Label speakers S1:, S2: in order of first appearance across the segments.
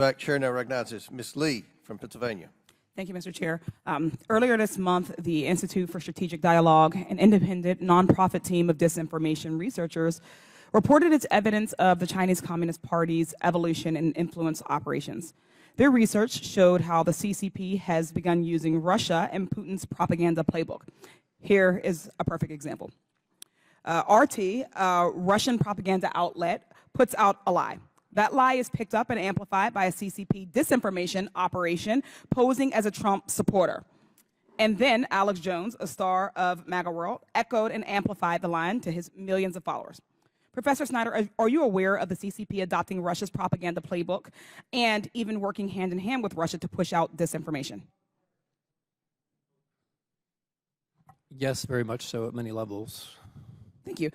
S1: Back chair now recognizes Ms. Lee from Pennsylvania.
S2: Thank you, Mr. Chair. Earlier this month, the Institute for Strategic Dialogue, an independent nonprofit team of disinformation researchers, reported its evidence of the Chinese Communist Party's evolution and influence operations. Their research showed how the CCP has begun using Russia and Putin's propaganda playbook. Here is a perfect example. RT, a Russian propaganda outlet, puts out a lie. That lie is picked up and amplified by a CCP disinformation operation posing as a Trump supporter. And then Alex Jones, a star of MAGA World, echoed and amplified the line to his millions of followers. Professor Snyder, are you aware of the CCP adopting Russia's propaganda playbook and even working hand in hand with Russia to push out disinformation?
S3: Yes, very much so at many levels.
S2: Thank you.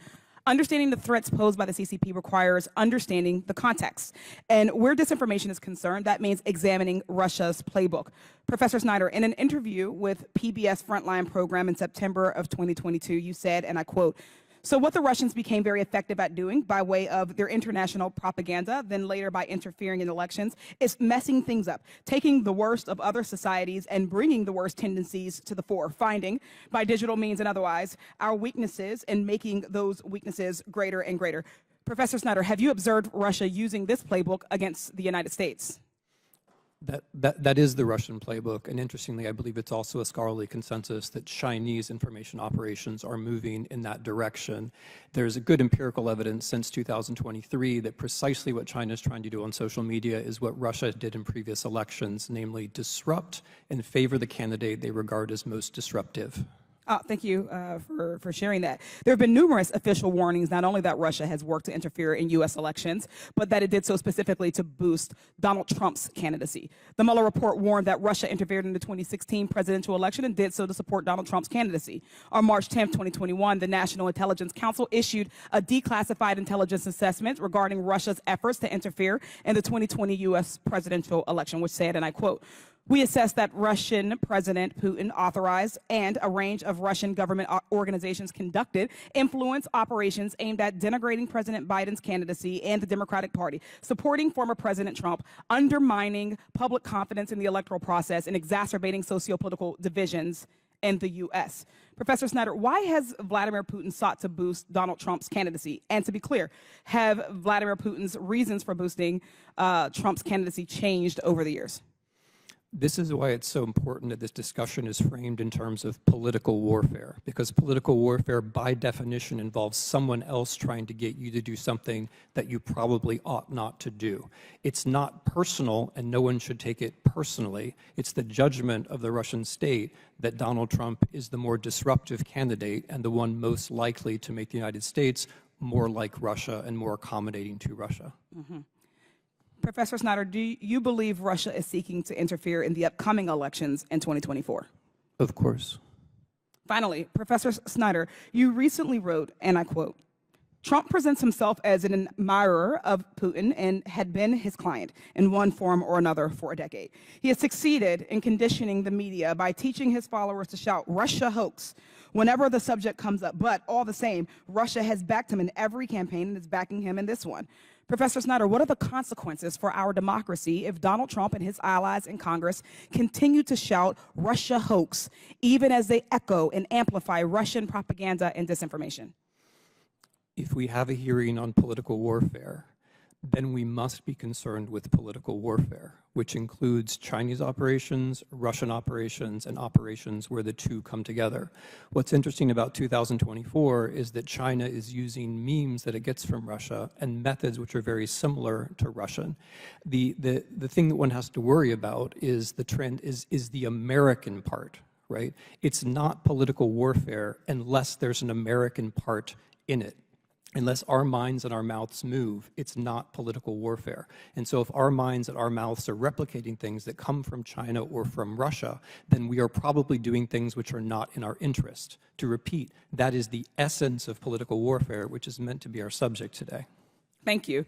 S2: Understanding the threats posed by the CCP requires understanding the context. And where disinformation is concerned, that means examining Russia's playbook. Professor Snyder, in an interview with PBS Frontline program in September of 2022, you said, and I quote, "So what the Russians became very effective at doing by way of their international propaganda, then later by interfering in elections, is messing things up, taking the worst of other societies and bringing the worst tendencies to the fore, finding, by digital means and otherwise, our weaknesses and making those weaknesses greater and greater." Professor Snyder, have you observed Russia using this playbook against the United States?
S3: That is the Russian playbook, and interestingly, I believe it's also a scholarly consensus that Chinese information operations are moving in that direction. There's a good empirical evidence since 2023 that precisely what China is trying to do on social media is what Russia did in previous elections, namely disrupt and favor the candidate they regard as most disruptive.
S2: Thank you for sharing that. There have been numerous official warnings, not only that Russia has worked to interfere in U.S. elections, but that it did so specifically to boost Donald Trump's candidacy. The Mueller report warned that Russia interfered in the 2016 presidential election and did so to support Donald Trump's candidacy. On March 10, 2021, the National Intelligence Council issued a declassified intelligence assessment regarding Russia's efforts to interfere in the 2020 U.S. presidential election, which said, and I quote, "We assess that Russian President Putin authorized and a range of Russian government organizations conducted influence operations aimed at denigrating President Biden's candidacy and the Democratic Party, supporting former President Trump, undermining public confidence in the electoral process, and exacerbating sociopolitical divisions in the U.S." Professor Snyder, why has Vladimir Putin sought to boost Donald Trump's candidacy? And to be clear, have Vladimir Putin's reasons for boosting Trump's candidacy changed over the years?
S3: This is why it's so important that this discussion is framed in terms of political warfare, because political warfare by definition involves someone else trying to get you to do something that you probably ought not to do. It's not personal, and no one should take it personally. It's the judgment of the Russian state that Donald Trump is the more disruptive candidate and the one most likely to make the United States more like Russia and more accommodating to Russia.
S2: Mm-hmm. Professor Snyder, do you believe Russia is seeking to interfere in the upcoming elections in 2024?
S3: Of course.
S2: Finally, Professor Snyder, you recently wrote, and I quote, "Trump presents himself as an admirer of Putin and had been his client in one form or another for a decade. He has succeeded in conditioning the media by teaching his followers to shout Russia hoax whenever the subject comes up, but all the same, Russia has backed him in every campaign and is backing him in this one. Professor Snyder, what are the consequences for our democracy if Donald Trump and his allies in Congress continue to shout Russia hoax, even as they echo and amplify Russian propaganda and disinformation?"
S3: If we have a hearing on political warfare, then we must be concerned with political warfare, which includes Chinese operations, Russian operations, and operations where the two come together. What's interesting about 2024 is that China is using memes that it gets from Russia and methods which are very similar to Russian. The thing that one has to worry about is the trend is the American part, right? It's not political warfare unless there's an American part in it. Unless our minds and our mouths move, it's not political warfare. And so if our minds and our mouths are replicating things that come from China or from Russia, then we are probably doing things which are not in our interest. To repeat, that is the essence of political warfare, which is meant to be our subject today.
S2: Thank you.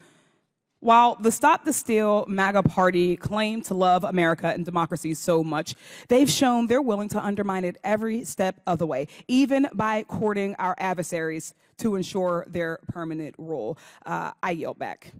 S2: While the Stop the Steal MAGA party claim to love America and democracy so much, they've shown they're willing to undermine it every step of the way, even by courting our adversaries to ensure their permanent rule. I yield back.